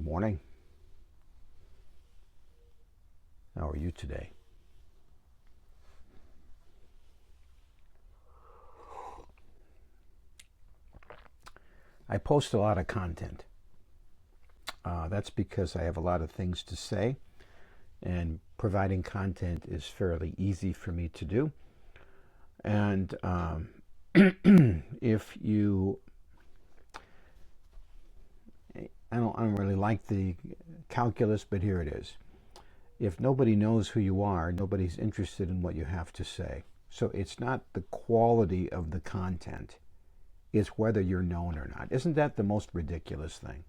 Morning. How are you today? I post a lot of content. That's because I have a lot of things to say, and providing content is fairly easy for me to do. And if you, I don't really like the calculus, but here it is. If nobody knows who you are, nobody's interested in what you have to say. So it's not the quality of the content, it's whether you're known or not. Isn't that the most ridiculous thing?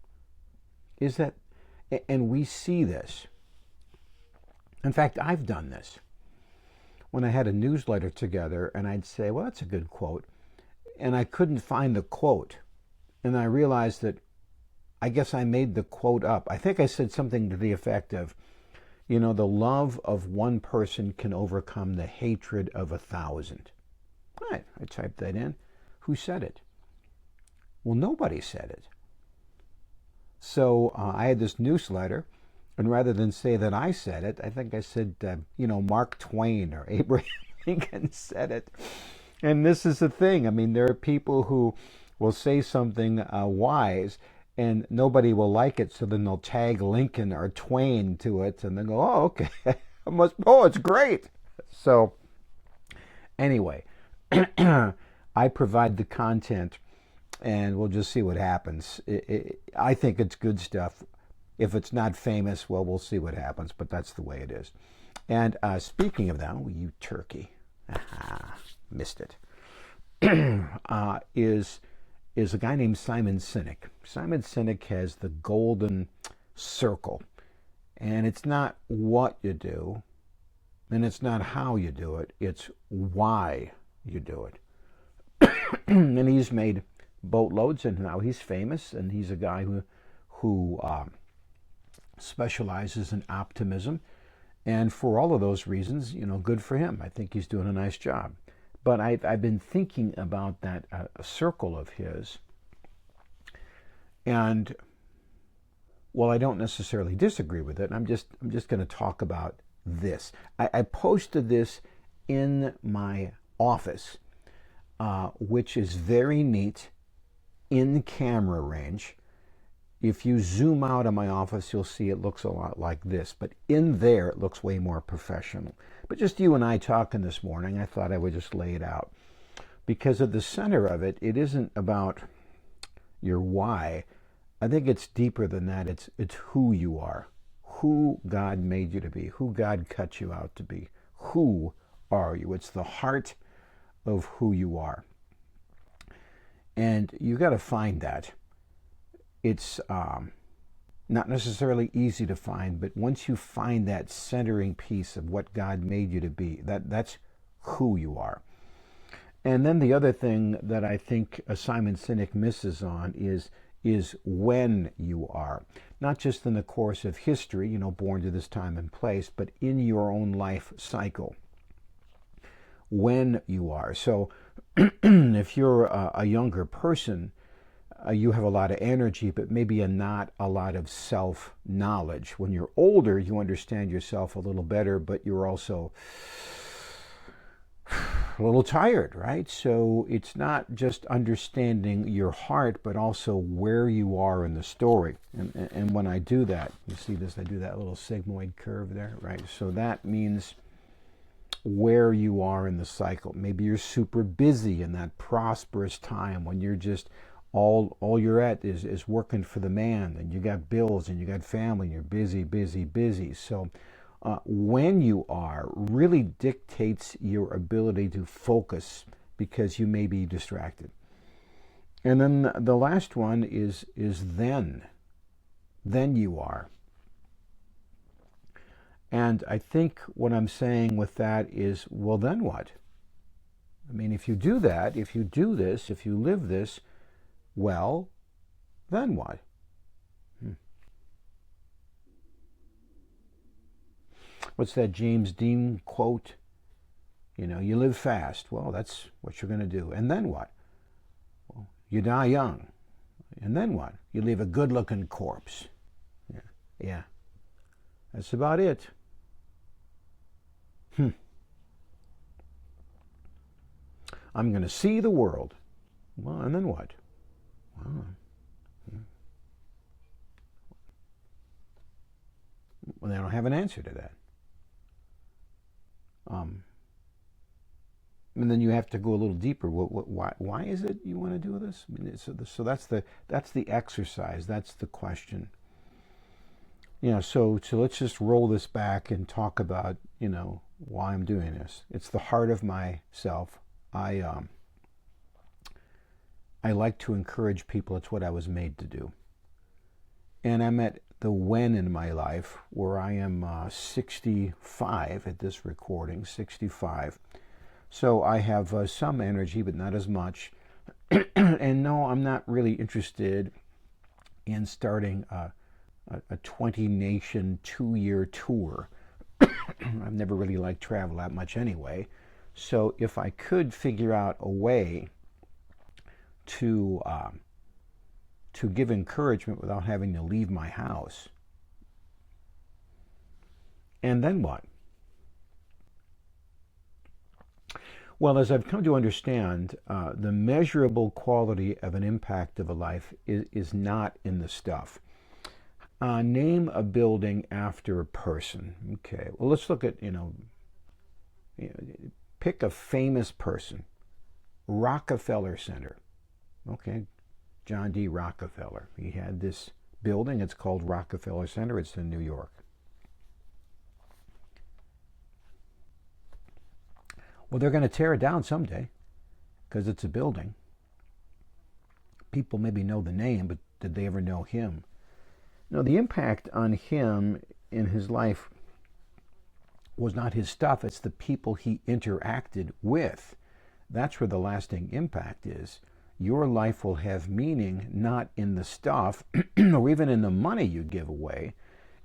Is that, and we see this. In fact, I've done this. When I had a newsletter together and I'd say, well, that's a good quote, and I couldn't find the quote, and I realized that I guess I made the quote up. I think I said something to the effect of, the love of one person can overcome the hatred of 1,000. Right, I typed that in. Who said it? Well, nobody said it. So I had this newsletter, and rather than say that I said it, I think I said, Mark Twain or Abraham Lincoln said it. And this is the thing. I mean, there are people who will say something wise, and nobody will like it, so then they'll tag Lincoln or Twain to it, and then go, oh, okay, it's great. So anyway, I provide the content, and we'll just see what happens. I think it's good stuff. If it's not famous, well, we'll see what happens, but that's the way it is. And speaking of that, you turkey, missed it, is a guy named Simon Sinek. Simon Sinek has the golden circle, and it's not what you do, and it's not how you do it, it's why you do it. And he's made boatloads, and now he's famous, and he's a guy who specializes in optimism, and for all of those reasons, good for him. I think he's doing a nice job. But I've been thinking about that circle of his, and well, I don't necessarily disagree with it. I'm just going to talk about this. I posted this in my office, which is very neat, in camera range. If you zoom out of my office, you'll see it looks a lot like this, but in there it looks way more professional. But just you and I talking this morning, I thought I would just lay it out. Because at the center of it, it isn't about your why. I think it's deeper than that. It's who you are, who God made you to be, who God cut you out to be. Who are you? It's the heart of who you are. And you got to find that. It's not necessarily easy to find, but once you find that centering piece of what God made you to be, that's who you are. And then the other thing that I think Simon Sinek misses on is when you are. Not just in the course of history, born to this time and place, but in your own life cycle. When you are. So if you're a younger person, you have a lot of energy, but maybe not a lot of self-knowledge. When you're older, you understand yourself a little better, but you're also a little tired, right? So it's not just understanding your heart, but also where you are in the story. And when I do that, you see this, I do that little sigmoid curve there, right? So that means where you are in the cycle. Maybe you're super busy in that prosperous time when you're just all you're at is working for the man, and you got bills and you got family, and you're busy. So when you are really dictates your ability to focus, because you may be distracted. And then the last one is then you are. And I think what I'm saying with that is, well, then what? I mean, if you do that, if you do this, if you live this, well, then what? What's that James Dean quote? You live fast. Well, that's what you're going to do. And then what? Well, you die young. And then what? You leave a good-looking corpse. Yeah, that's about it. Hmm. I'm going to see the world. Well, and then what? Well, they don't have an answer to that. Um, and then you have to go a little deeper. Why is it you want to do this? I mean, so that's the exercise. That's the question. So let's just roll this back and talk about why I'm doing this. It's the heart of myself. I like to encourage people. It's what I was made to do. And I'm at the when in my life where I am 65 at this recording, 65. So I have some energy, but not as much. And no, I'm not really interested in starting a 20-nation 2-year tour. I've never really liked travel that much anyway. So if I could figure out a way to give encouragement without having to leave my house, and then what? Well, as I've come to understand, the measurable quality of an impact of a life is not in the stuff. Name a building after a person. Okay, well, let's look at, pick a famous person. Rockefeller Center. Okay, John D. Rockefeller. He had this building. It's called Rockefeller Center. It's in New York. Well, they're going to tear it down someday because it's a building. People maybe know the name, but did they ever know him? No, the impact on him in his life was not his stuff. It's the people he interacted with. That's where the lasting impact is. Your life will have meaning not in the stuff or even in the money you give away.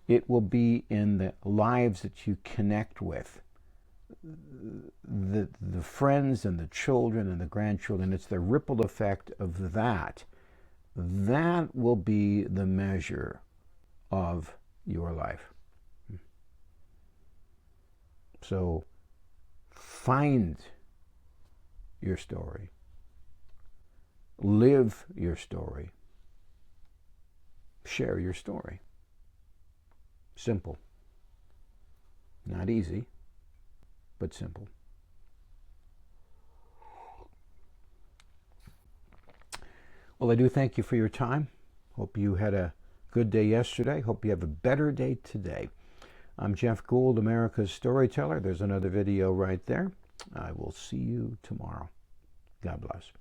It will be in the lives that you connect with. The friends and the children and the grandchildren. It's the ripple effect of that. That will be the measure of your life. So find your story. Live your story. Share your story. Simple. Not easy, but simple. Well, I do thank you for your time. Hope you had a good day yesterday. Hope you have a better day today. I'm Jeff Gould, America's Storyteller. There's another video right there. I will see you tomorrow. God bless.